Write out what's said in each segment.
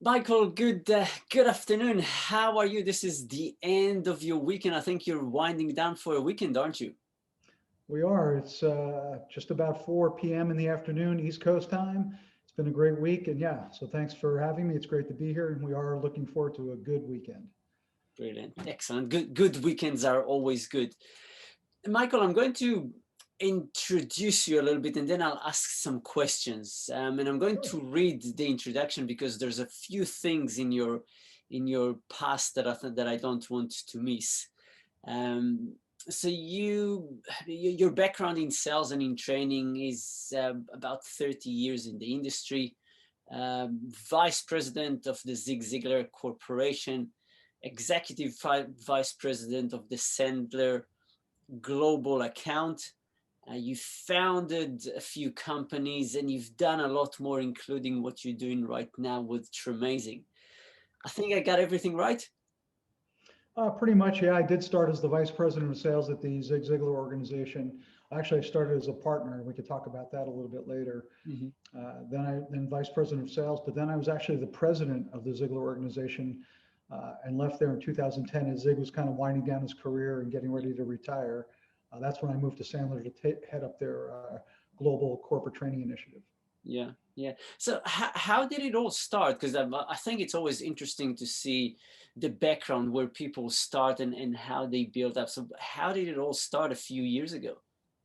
Michael, good afternoon. How are you? This is the end of your weekend. I think you're winding down for a weekend, aren't you? We are. It's just about 4 p.m. in the afternoon, East Coast time. It's been a great week. And yeah, so thanks for having me. It's great to be here. And we are looking forward to a good weekend. Brilliant, excellent. Good weekends are always good. Michael, I'm going to introduce you a little bit, and then I'll ask some questions. And I'm going Sure. to read the introduction because there's a few things in your past that I don't want to miss. Um, so your background in sales and in training is about 30 years in the industry, vice president of the Zig Ziglar Corporation, executive vice president of the Sandler global account. You founded a few companies and you've done a lot more, including what you're doing right now with Tremazing. I think I got everything right. Pretty much, yeah. I did start as the vice president of sales at the Zig Ziglar organization. Actually, I started as a partner. We could talk about that a little bit later. Mhm. Then vice president of sales, but then I was actually the president of the Ziglar organization and left there in 2010 as Zig was kind of winding down his career and getting ready to retire. That's when I moved to Sandler to head up their global corporate training initiative. Yeah, yeah. So how did it all start? Because I think it's always interesting to see the background where people start and how they build up. So how did it all start a few years ago,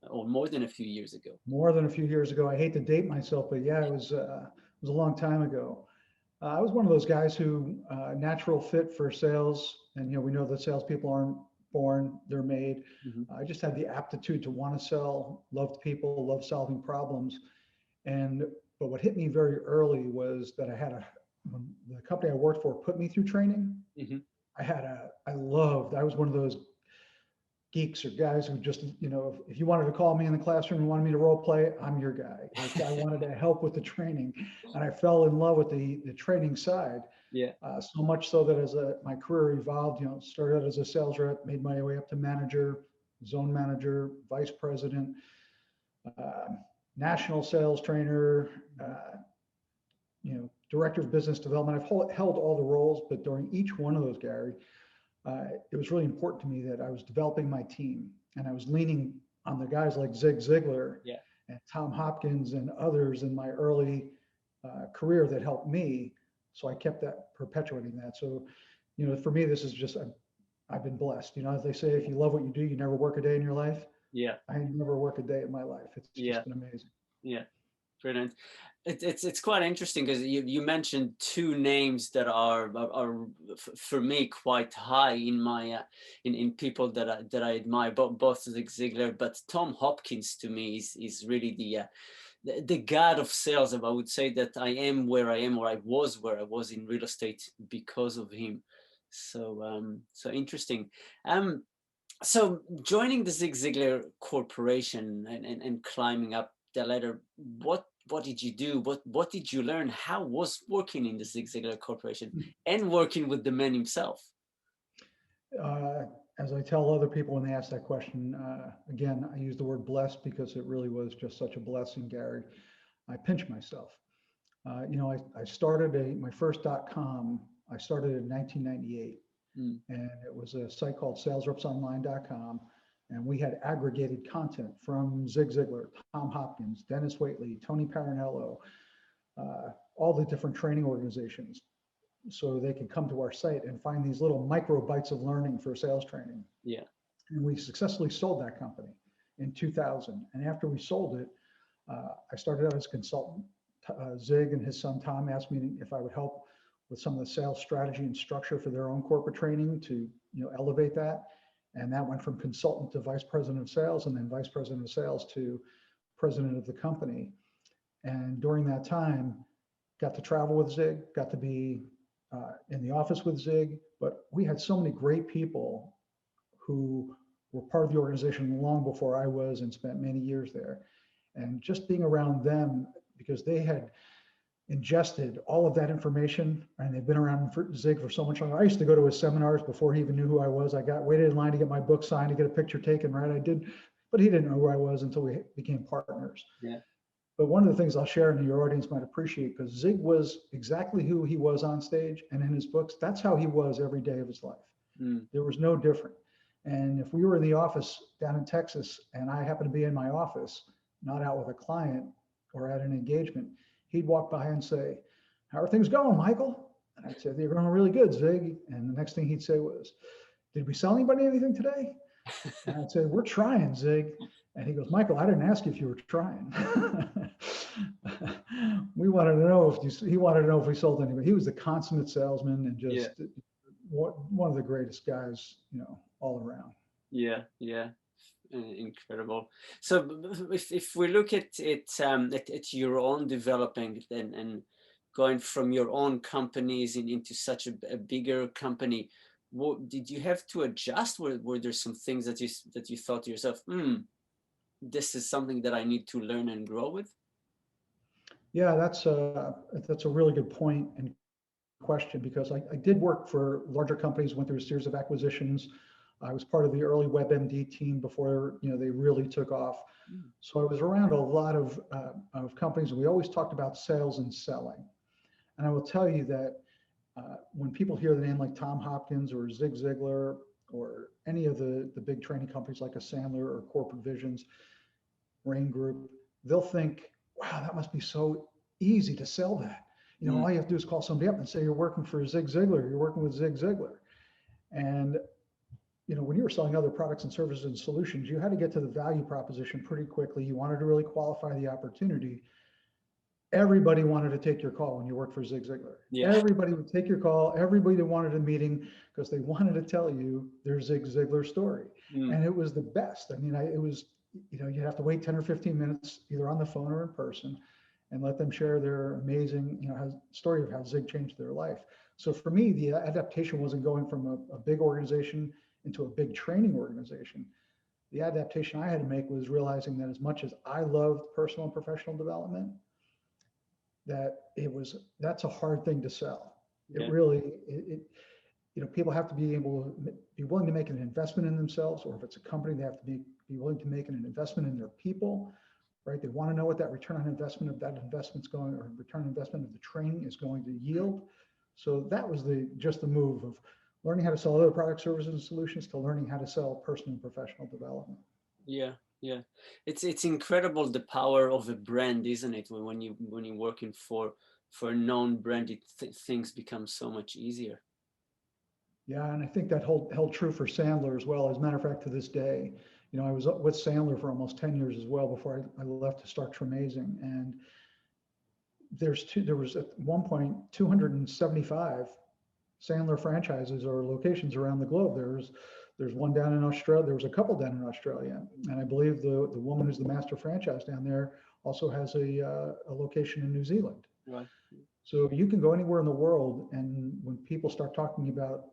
or more than a few years ago? More than a few years ago. I hate to date myself, but yeah, it was a long time ago. I was one of those guys who natural fit for sales, and we know that salespeople aren't born; they're made. Hmm. I just had the aptitude to want to sell, loved people, loved solving problems, and but what hit me very early was that when the company I worked for put me through training. Hmm. I was one of those geeks or guys who just, if you wanted to call me in the classroom and wanted me to role play, I'm your guy. Like I wanted to help with the training, and I fell in love with the training side. Yeah. So much so that as my career evolved, started out as a sales rep, made my way up to manager, zone manager, vice president, uh, national sales trainer, director of business development. Held all the roles, but during each one of those, Gary, it was really important to me that I was developing my team and I was leaning on the guys like Zig Ziglar Yeah. and Tom Hopkins and others in my early career that helped me. So I kept that perpetuating that. So, for me, this is just, I've been blessed. As they say, if you love what you do, you never work a day in your life. Yeah. I never work a day in my life. It's just Yeah. been amazing. Yeah. Brilliant. It's quite interesting because you mentioned two names that are for me quite high in my in people that I admire, both Zig Ziglar, but Tom Hopkins to me is really the god of sales. And I would say that I am where I am, or I was where I was in real estate because of him. So interesting. Um, so joining the Zig Ziglar Corporation and climbing up the ladder, what did you do? What did you learn? How was working in the Zig Ziglar Corporation and working with the man himself? Uh, as I tell other people when they ask that question, again, I use the word blessed because it really was just such a blessing, Gary. I pinch myself. I started my first .com. I started in 1998, Mm. and it was a site called salesrepsonline.com. And we had aggregated content from Zig Ziglar, Tom Hopkins, Dennis Waitley, Tony Parinello, all the different training organizations, so they could come to our site and find these little micro bites of learning for sales training. Yeah. And we successfully sold that company in 2000. And after we sold it, I started out as a consultant. Zig and his son Tom asked me if I would help with some of the sales strategy and structure for their own corporate training to elevate that. And that went from consultant to vice president of sales, and then vice president of sales to president of the company. And during that time, got to travel with Zig, got to be in the office with Zig, but we had so many great people who were part of the organization long before I was and spent many years there. And just being around them, because they had ingested all of that information and they've been around for Zig for so much longer. I used to go to his seminars before he even knew who I was. I waited in line to get my book signed, to get a picture taken, right? I did, but he didn't know who I was until we became partners. Yeah. But one of the things I'll share and your audience might appreciate, because Zig was exactly who he was on stage and in his books, that's how he was every day of his life. There was no different. And if we were in the office down in Texas and I happened to be in my office, not out with a client or at an engagement, he'd walk by and say, "How are things going, Michael?" And I'd say, "They're going really good, Zig." And the next thing he'd say was, "Did we sell anybody anything today?" And I'd say, "We're trying, Zig." And he goes, "Michael, I didn't ask you if you were trying." We wanted to know if he wanted to know if we sold anybody. He was the consummate salesman and just one of the greatest guys, all around. Yeah, yeah. Incredible. So if we look at it at your own developing and going from your own companies into such a bigger company, what did you have to adjust? Were there some things that you thought to yourself, this is something that I need to learn and grow with? Yeah, that's a really good point and question, because I did work for larger companies, went through a series of acquisitions. I was part of the early WebMD team before they really took off. So I was around a lot of companies, and we always talked about sales and selling. And I will tell you that when people hear the name like Tom Hopkins or Zig Ziglar or any of the big training companies like a Sandler or Corporate Visions, Rain Group, they'll think, wow, that must be so easy to sell that. All you have to do is call somebody up and say you're working for Zig Ziglar, you're working with Zig Ziglar. And when you were selling other products and services and solutions, you had to get to the value proposition pretty quickly. You wanted to really qualify the opportunity. Everybody wanted to take your call when you worked for Zig Ziglar. Yeah. Everybody would take your call. Everybody wanted a meeting because they wanted to tell you their Zig Ziglar story. And it was the best. I mean, it was, you'd have to wait 10 or 15 minutes, either on the phone or in person, and let them share their amazing, story of how Zig changed their life. So for me, the adaptation wasn't going from a big organization into a big training organization. The adaptation I had to make was realizing that as much as I loved personal and professional development, that's a hard thing to sell. It really, people have to be willing to make an investment in themselves, or if it's a company, they have to be willing to make an investment in their people, right? They want to know what that return on investment of that investment's going, or return on investment of the training is going to yield. So that was just the move of learning how to sell other products, services, and solutions to learning how to sell personal and professional development. Yeah, yeah. It's incredible the power of a brand, isn't it? When you're working for known branded things become so much easier. Yeah, and I think that held true for Sandler as well. As a matter of fact, to this day, I was with Sandler for almost 10 years as well before I left to start Tremazing. And there was at one point 275 Sandler franchises or locations around the globe. There's one down in Australia. There was a couple down in Australia, and I believe the woman who's the master franchise down there also has a location in New Zealand. Right. So you can go anywhere in the world, and when people start talking about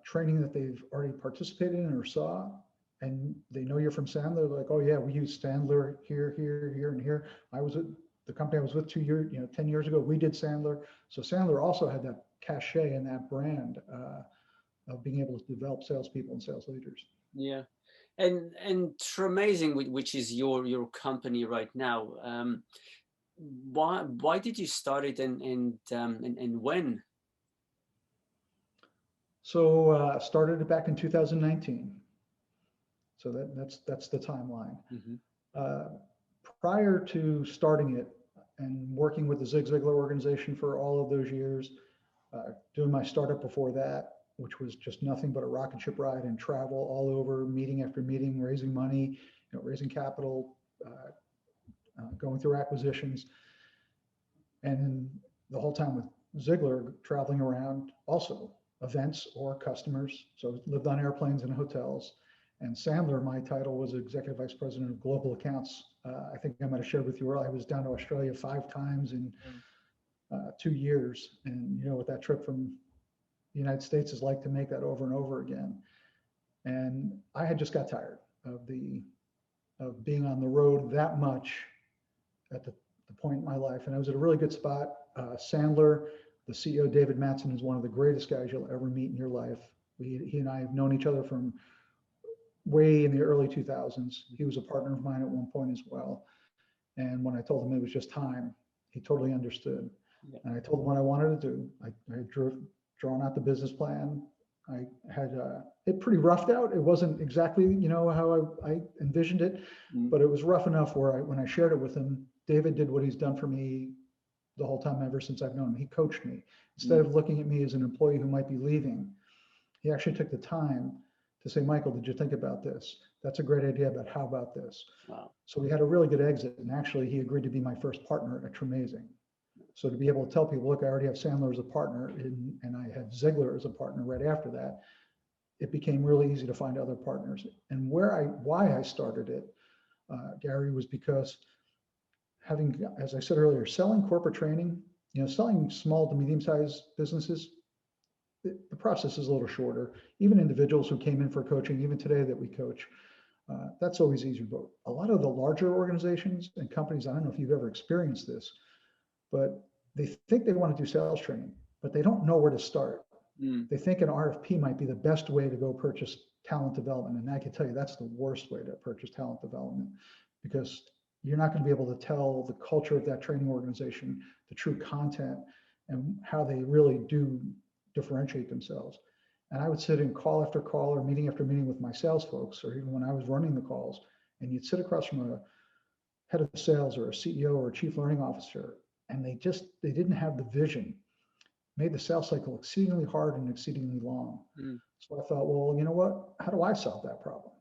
training that they've already participated in or saw, and they know you're from Sandler, they're like, "Oh yeah, we use Sandler here, here, here, and here." I was at the company I was with 10 years ago. We did Sandler. So Sandler also had that cachet and that brand of being able to develop salespeople and sales leaders. Yeah, and Tremazing, which is your company right now. Why did you start it, and when? So started it back in 2019. So that's the timeline. Prior to starting it and working with the Zig Ziglar organization for all of those years, doing my startup before that, which was just nothing but a rocket ship ride and travel all over, meeting after meeting, raising money, raising capital, going through acquisitions, and the whole time with Ziglar, traveling around also events or customers. So lived on airplanes and hotels. And Sandler, my title was Executive Vice President of Global Accounts. I think I might have shared with you earlier, I was down to Australia 5 times in 2 years. And you know what that trip from the United States is like to make that over and over again. And I had just got tired of being on the road that much at the point in my life. And I was at a really good spot. Sandler, the CEO, David Mattson, is one of the greatest guys you'll ever meet in your life. He and I have known each other from way in the early 2000s. He was a partner of mine at one point as well. And when I told him it was just time, he totally understood. Yeah. And I told him what I wanted to do. I had drawn out the business plan. I had it pretty roughed out. It wasn't exactly, how I envisioned it, but it was rough enough where when I shared it with him, David did what he's done for me the whole time ever since I've known him. He coached me. Instead of looking at me as an employee who might be leaving, he actually took the time to say, Michael, did you think about this? That's a great idea, but how about this? Wow. So we had a really good exit. And actually, he agreed to be my first partner at Tremazing. So to be able to tell people, look, I already have Sandler as a partner, and I had Ziglar as a partner right after that, it became really easy to find other partners. And why I started it, Gary, was because having, as I said earlier, selling corporate training, selling small to medium-sized businesses, the process is a little shorter. Even individuals who came in for coaching, even today that we coach, that's always easier. But a lot of the larger organizations and companies, I don't know if you've ever experienced this, but they think they want to do sales training, but they don't know where to start. They think an RFP might be the best way to go purchase talent development. And I can tell you that's the worst way to purchase talent development, because you're not going to be able to tell the culture of that training organization, the true content, and how they really do differentiate themselves. And I would sit in call after call or meeting after meeting with my sales folks, or even when I was running the calls, and you'd sit across from a head of sales or a CEO or a chief learning officer, and they didn't have the vision, made the sales cycle exceedingly hard and exceedingly long. So I thought, well, you know what? How do I solve that problem?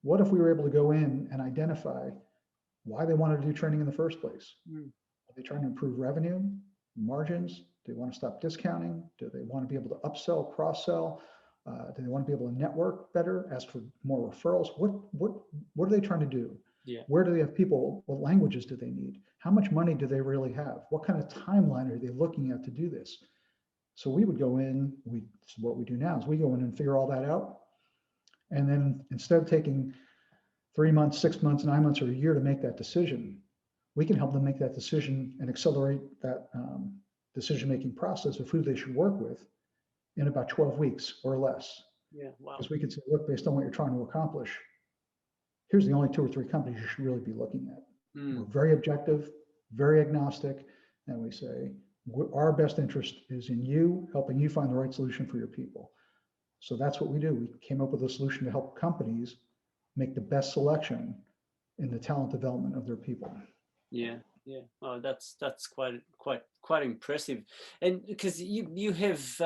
What if we were able to go in and identify why they wanted to do training in the first place? Are they trying to improve revenue, margins? Do they want to stop discounting? Do they want to be able to upsell, cross-sell? Do they want to be able to network better, ask for more referrals? What are they trying to do? Yeah. Where do they have people? What languages do they need? How much money do they really have? What kind of timeline are they looking at to do this? So we would go in, what we do now is we go in and figure all that out. And then instead of taking 3 months, 6 months, 9 months, or a year to make that decision, we can help them make that decision and accelerate that decision-making process of who they should work with in about 12 weeks or less. Yeah, wow. Because we can say, look, based on what you're trying to accomplish, here's the only 2 or 3 companies you should really be looking at. We're very objective, very agnostic, and we say, our best interest is in you, helping you find the right solution for your people. So that's what we do. We came up with a solution to help companies make the best selection in the talent development of their people. Yeah. Oh, that's quite impressive. And because you have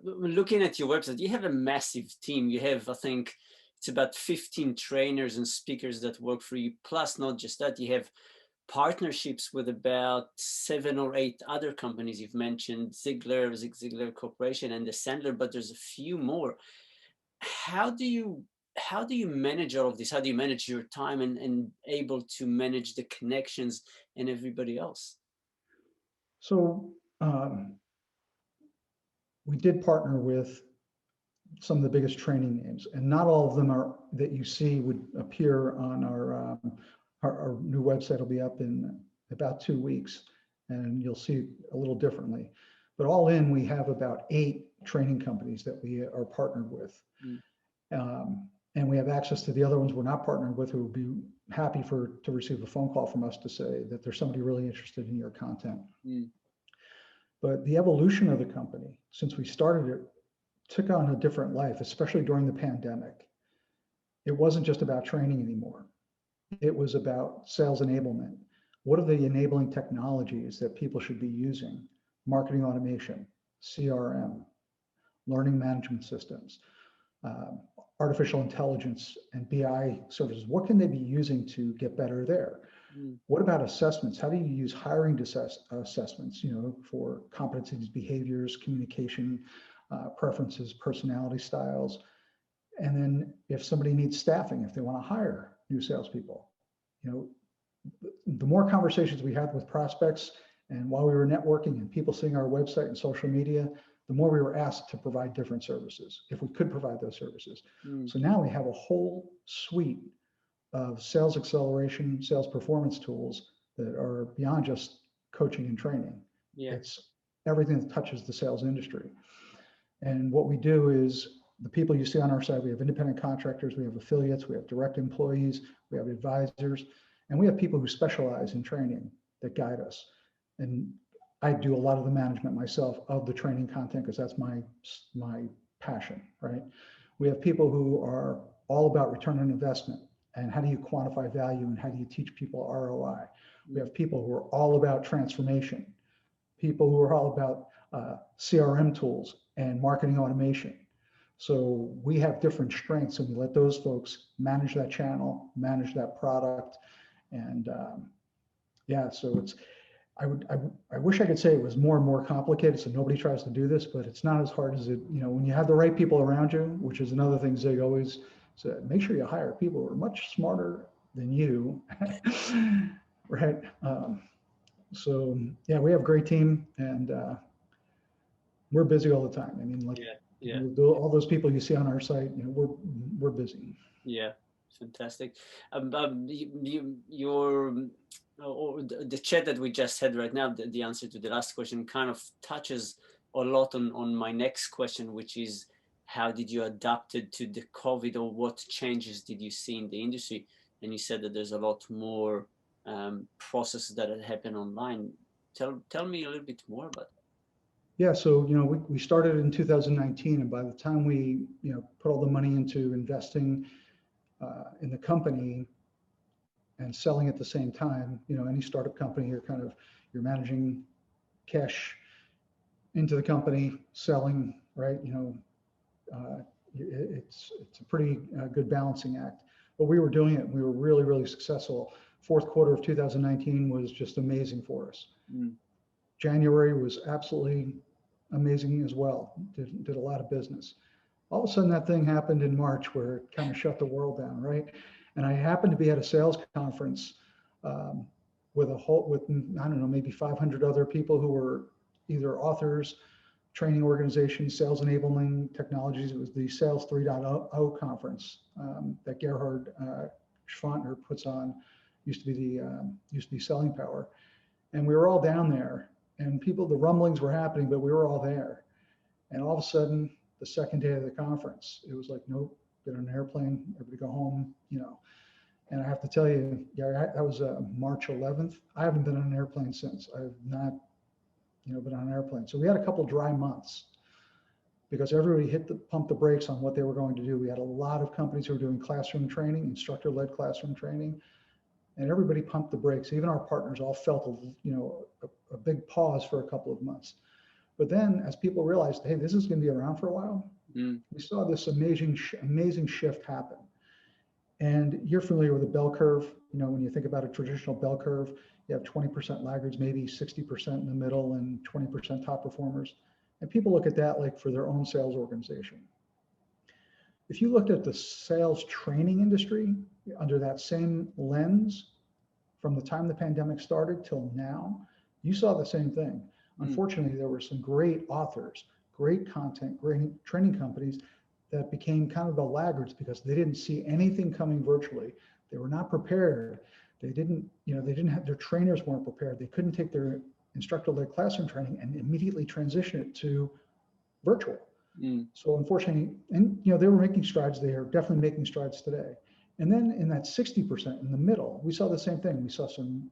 looking at your website, you have a massive team. You have, I think, it's about 15 trainers and speakers that work for you. Plus, not just that, you have partnerships with about 7 or 8 other companies. You've mentioned Zig Ziglar Corporation and the Sandler, but there's a few more. How do you manage all of this? How do you manage your time and able to manage the connections and everybody else? So we did partner with some of the biggest training names, and not all of them are that you see would appear on our new website. Will be up in about 2 weeks, and you'll see it a little differently. But all in, we have about 8 training companies that we are partnered with. And we have access to the other ones we're not partnered with, who would be happy to receive a phone call from us to say that there's somebody really interested in your content. But the evolution of the company, since we started it, took on a different life, especially during the pandemic. It wasn't just about training anymore. It was about sales enablement. What are the enabling technologies that people should be using? Marketing automation, CRM, learning management systems, artificial intelligence and BI services. What can they be using to get better there? What about assessments? How do you use hiring assessments, for competencies, behaviors, communication, preferences, personality styles? And then if somebody needs staffing, if they want to hire new salespeople, the more conversations we had with prospects, and while we were networking and people seeing our website and social media, the more we were asked to provide different services, if we could provide those services. So now we have a whole suite of sales acceleration, sales performance tools that are beyond just coaching and training. It's everything that touches the sales industry. And what we do is the people you see on our side, we have independent contractors, we have affiliates, we have direct employees, we have advisors, and we have people who specialize in training that guide us. And I do a lot of the management myself of the training content because that's my passion, right? We have people who are all about return on investment and how do you quantify value and how do you teach people ROI. We have people who are all about transformation, people who are all about CRM tools and marketing automation. So we have different strengths and we let those folks manage that channel, manage that product. And yeah, so it's, I wish I could say it was more and more complicated so nobody tries to do this, but it's not as hard as it, you know, when you have the right people around you, which is another thing Zig always said, make sure you hire people who are much smarter than you, right? So yeah, we have a great team and we're busy all the time. I mean, like all those people you see on our site, you know, we're busy. Yeah, fantastic. Your or the chat that we just had right now, the answer to the last question kind of touches a lot on my next question, which is how did you adapt it to the COVID, or what changes did you see in the industry? And you said that there's a lot more processes that happen online. Tell me a little bit more about that. Yeah, so you know, we started in 2019, and by the time we put all the money into investing in the company and selling at the same time, you know, any startup company, you're managing cash into the company, selling, right? You know, it's a pretty good balancing act. But we were doing it. We were really, really successful. Fourth quarter of 2019 was just amazing for us. January was absolutely amazing as well. Did a lot of business. All of a sudden that thing happened in March where it kind of shut the world down, right? And I happened to be at a sales conference with I don't know, maybe 500 other people who were either authors, training organizations, sales enabling technologies. It was the Sales 3.0 conference that Gerhard Schwantner puts on. Used to be Selling Power. And we were all down there and the rumblings were happening, but we were all there. And all of a sudden, the second day of the conference, it was like, nope, get on an airplane, everybody go home, you know. And I have to tell you, Gary, that was March 11th. I haven't been on an airplane since. I have not, been on an airplane. So we had a couple dry months because everybody pumped the brakes on what they were going to do. We had a lot of companies who were doing classroom training, instructor-led classroom training, and everybody pumped the brakes. Even our partners all felt, a big pause for a couple of months. But then as people realized, hey, this is going to be around for a while, we saw this amazing shift happen. And you're familiar with the bell curve. You know, when you think about a traditional bell curve, you have 20% laggards, maybe 60% in the middle and 20% top performers. And people look at that like for their own sales organization. If you looked at the sales training industry under that same lens, from the time the pandemic started till now, you saw the same thing. Unfortunately, there were some great authors, great content, great training companies that became kind of the laggards because they didn't see anything coming virtually. They were not prepared. They didn't have, their trainers weren't prepared. They couldn't take their instructor-led classroom training and immediately transition it to virtual. So unfortunately, and they were making strides. They are definitely making strides today. And then in that 60% in the middle, we saw the same thing. We saw some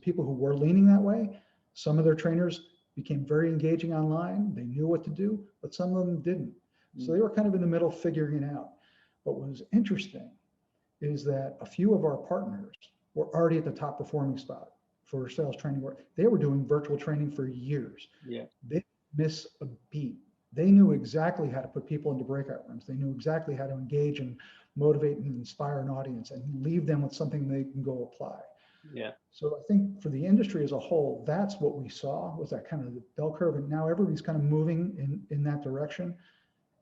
people who were leaning that way. Some of their trainers became very engaging online. They knew what to do, but some of them didn't. So they were kind of in the middle figuring it out. But what was interesting is that a few of our partners were already at the top performing spot for sales training work. They were doing virtual training for years. Yeah. They didn't miss a beat. They knew exactly how to put people into breakout rooms. They knew exactly how to engage and motivate and inspire an audience and leave them with something they can go apply. Yeah. So I think for the industry as a whole, that's what we saw, was that kind of the bell curve. And now everybody's kind of moving in that direction.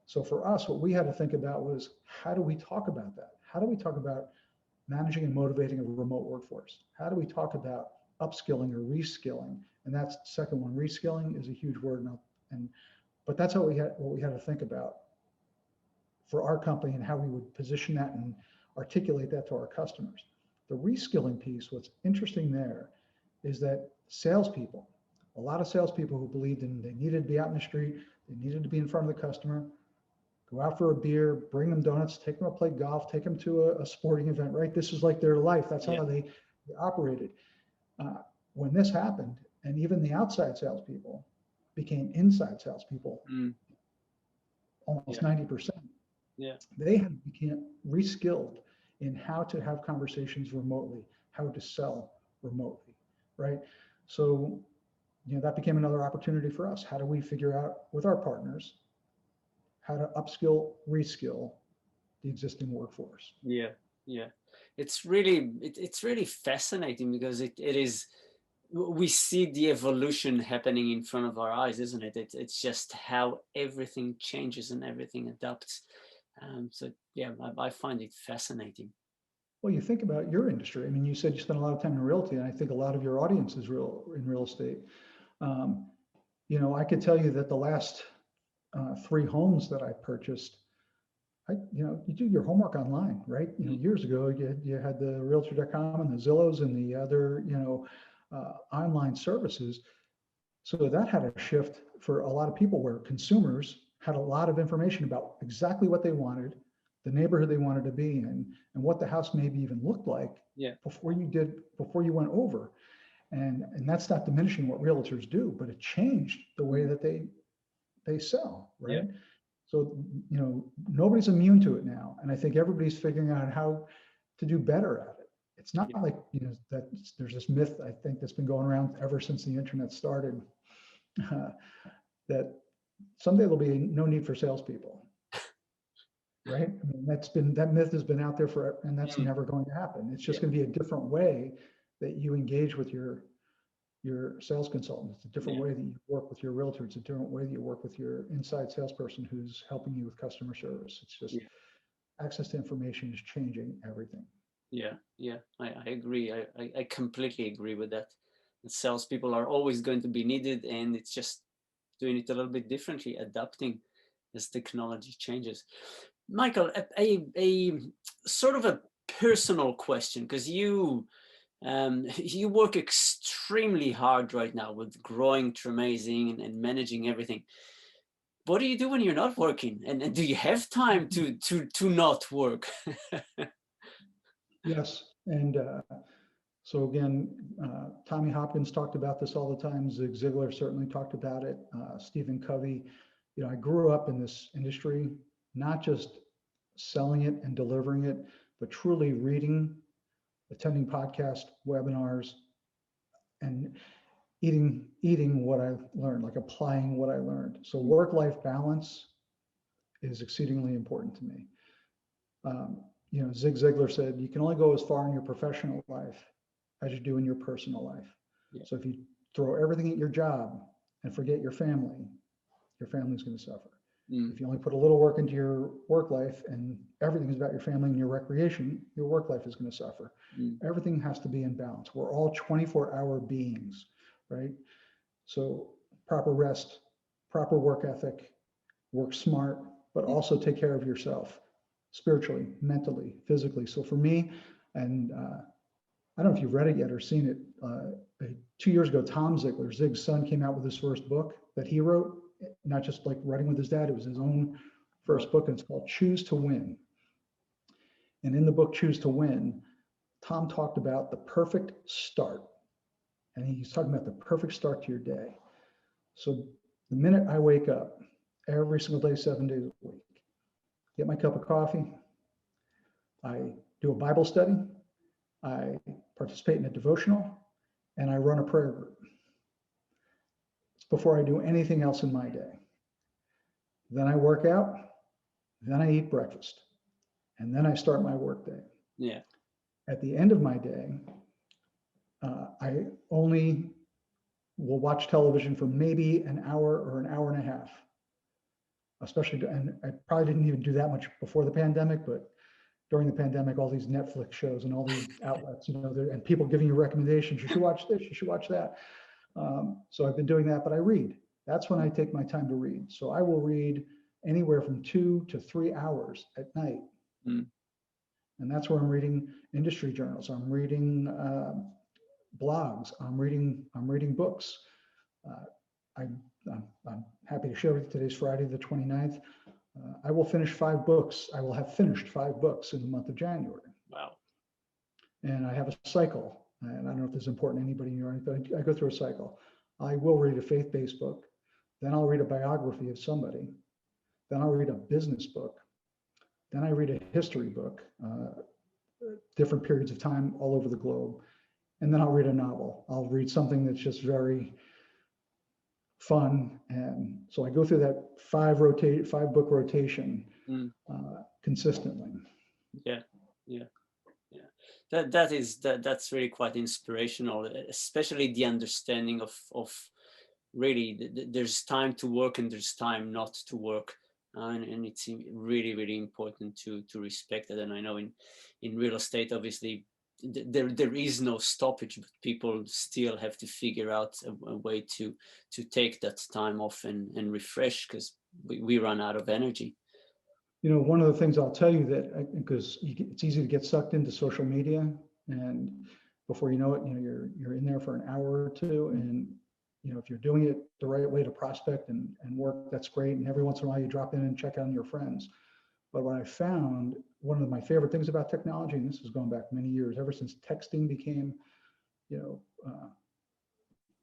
So for us, what we had to think about was, how do we talk about that? How do we talk about managing and motivating a remote workforce? How do we talk about upskilling or reskilling? And that's the second one. Reskilling is a huge word, but that's what we had to think about for our company and how we would position that and articulate that to our customers. The reskilling piece, what's interesting there is that salespeople, a lot of salespeople who believed they needed to be out in the street, they needed to be in front of the customer, go out for a beer, bring them donuts, take them to play golf, take them to a sporting event, right? This is like their life. That's Yeah. how they operated. When this happened, and even the outside salespeople became inside salespeople, almost Yeah. 90%, Yeah. they had become reskilled in how to have conversations remotely, how to sell remotely, right? So, that became another opportunity for us. How do we figure out with our partners how to upskill, reskill the existing workforce? Yeah. Yeah. It's really fascinating because it is, we see the evolution happening in front of our eyes, isn't it? It's just how everything changes and everything adapts. So yeah, I find it fascinating. Well, you think about your industry. I mean, you said you spend a lot of time in realty, and I think a lot of your audience is in real estate. Um, I could tell you that the last 3 homes that I purchased, you do your homework online, right? Years ago, you had the Realtor.com and the Zillows and the other, online services. So that had a shift for a lot of people where consumers had a lot of information about exactly what they wanted, the neighborhood they wanted to be in, and what the house maybe even looked like Yeah. before you went over. And that's not diminishing what realtors do, but it changed the way that they sell, right? Yeah. So, nobody's immune to it now. And I think everybody's figuring out how to do better at it. It's not Yeah. like, that there's this myth, I think, that's been going around ever since the internet started, that someday there'll be no need for salespeople, right? I mean, that myth has been out there forever, and that's never going to happen. It's just Yeah. going to be a different way that you engage with your sales consultant. It's a different Yeah. way that you work with your realtor. It's a different way that you work with your inside salesperson who's helping you with customer service. It's just Yeah. access to information is changing everything. Yeah. Yeah. I agree. I completely agree with that. The salespeople are always going to be needed, and it's just doing it a little bit differently, adapting as technology changes. Michael, a sort of a personal question, because you work extremely hard right now with growing Tremazing and managing everything. What do you do when you're not working? And do you have time to not work? Yes. And so again, Tommy Hopkins talked about this all the time. Zig Ziglar certainly talked about it. Stephen Covey. I grew up in this industry, not just selling it and delivering it, but truly reading, attending podcasts, webinars, and eating what I learned, like applying what I learned. So work-life balance is exceedingly important to me. Zig Ziglar said, you can only go as far in your professional life as you do in your personal life. Yeah. So if you throw everything at your job and forget your family's going to suffer. If you only put a little work into your work life and everything is about your family and your recreation, your work life is going to suffer. Everything has to be in balance. We're all 24-hour beings, right? So proper rest, proper work ethic, work smart, but also take care of yourself spiritually, mentally, physically. So for me, and I don't know if you've read it yet or seen it, 2 years ago, Tom Ziglar, Zig's son, came out with his first book that he wrote, not just like writing with his dad, it was his own first book, and it's called Choose to Win. And in the book, Choose to Win, Tom talked about the perfect start. And he's talking about the perfect start to your day. So the minute I wake up, every single day, 7 days a week, get my cup of coffee, I do a Bible study, I participate in a devotional, and I run a prayer group. It's before I do anything else in my day. Then I work out, then I eat breakfast, and then I start my work day. Yeah. At the end of my day, I only will watch television for maybe an hour or an hour and a half. Especially, and I probably didn't even do that much before the pandemic, but during the pandemic, all these Netflix shows and all these outlets, and people giving you recommendations, you should watch this, you should watch that. So I've been doing that, but I read. That's when I take my time to read. So I will read anywhere from 2 to 3 hours at night. And that's where I'm reading industry journals. I'm reading blogs. I'm reading books. I'm happy to share with you, today's Friday the 29th. I will finish 5 books. I will have finished 5 books in the month of January. Wow. And I have a cycle. And I don't know if this is important to anybody in your, but I go through a cycle. I will read a faith-based book. Then I'll read a biography of somebody. Then I'll read a business book. Then I read a history book, different periods of time all over the globe. And then I'll read a novel. I'll read something that's just very fun. And so I go through that 5-book rotation consistently. Yeah. That's really quite inspirational, especially the understanding of really there's time to work and there's time not to work. And it's really, really important to respect that. And I know in real estate, obviously, there is no stoppage, but people still have to figure out a way to take that time off and refresh, because we run out of energy. You know, one of the things I'll tell you that, because it's easy to get sucked into social media, and before you know it, you know, you're in there for an hour or two, and you know, if you're doing it the right way to prospect and work, that's great. And every once in a while you drop in and check on your friends. But what I found, one of my favorite things about technology, and this has gone back many years, ever since texting became, you know,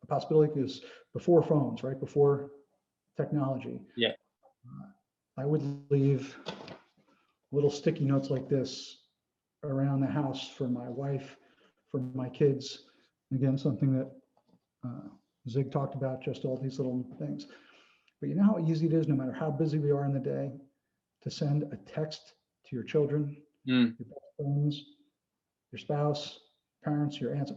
a possibility, is before phones, right? Before technology. Yeah. I would leave little sticky notes like this around the house for my wife, for my kids. Again, something that Zig talked about, just all these little things. But you know how easy it is, no matter how busy we are in the day, to send a text to your children, your best friends, your spouse, parents, your aunts.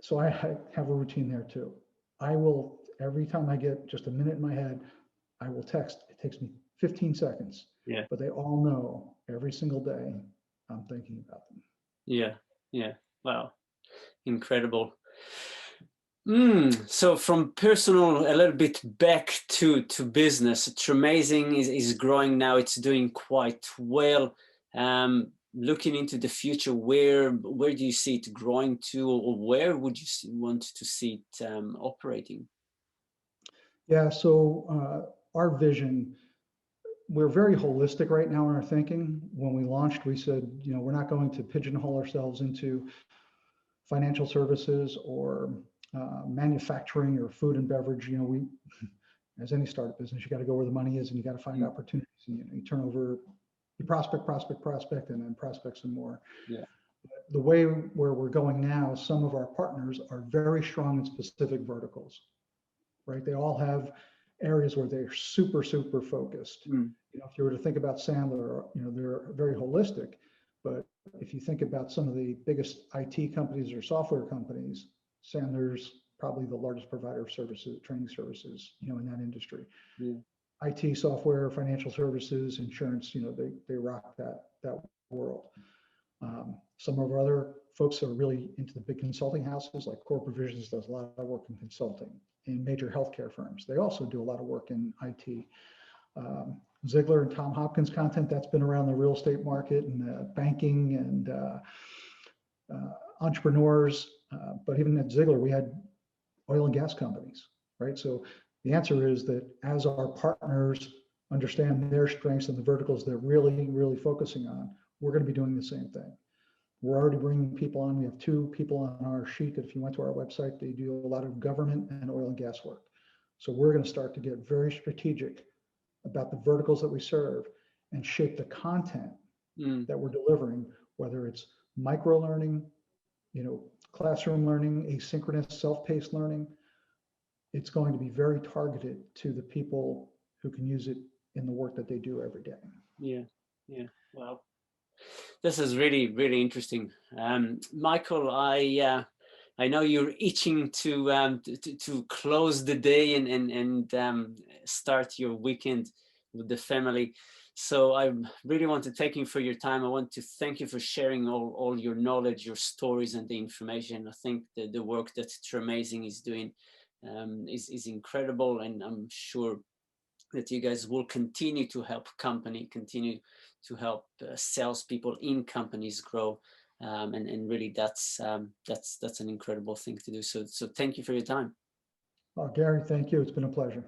So I have a routine there too. I will, every time I get just a minute in my head, I will text. It takes me 15 seconds. Yeah. But they all know every single day I'm thinking about them. Yeah. Wow. Incredible. So from personal a little bit back to business, Tremazing is growing now. It's doing quite well. Looking into the future, where do you see it growing to, or where would you want to see it operating? Yeah, so our vision, we're very holistic right now in our thinking. When we launched, we said, you know, we're not going to pigeonhole ourselves into financial services or manufacturing or food and beverage. You know, we, as any startup business, you got to go where the money is, and you got to find opportunities. And you turn over, you prospect, and then prospect some more. Yeah. The way where we're going now, some of our partners are very strong in specific verticals, right? They all have areas where they're super focused. You know, if you were to think about Sandler, you know, they're very holistic. But if you think about some of the biggest IT companies or software companies, Sandler's probably the largest provider of services, training services, you know, in that industry. Yeah. IT, software, financial services, insurance, you know, they rock that world. Some of our other folks are really into the big consulting houses, like Core Provisions does a lot of work in consulting. In major healthcare firms, they also do a lot of work in IT. Ziglar and Tom Hopkins content, that's been around the real estate market and banking and entrepreneurs. But even at Ziglar, we had oil and gas companies, right? So the answer is that as our partners understand their strengths and the verticals they're really focusing on, we're going to be doing the same thing. We're already bringing people on. We have 2 people on our sheet that if you went to our website, they do a lot of government and oil and gas work. So we're going to start to get very strategic about the verticals that we serve and shape the content that we're delivering, whether it's micro learning, you know, classroom learning, asynchronous, self-paced learning. It's going to be very targeted to the people who can use it in the work that they do every day. Yeah. Wow. This is really interesting. Michael, I know you're itching to close the day and start your weekend with the family. So I really want to thank you for your time. I want to thank you for sharing all your knowledge, your stories, and the information. I think the work that Tremazing is doing is incredible, and I'm sure that you guys will continue to help continue to help salespeople in companies grow, and really that's an incredible thing to do. So thank you for your time. Gary, thank you. It's been a pleasure.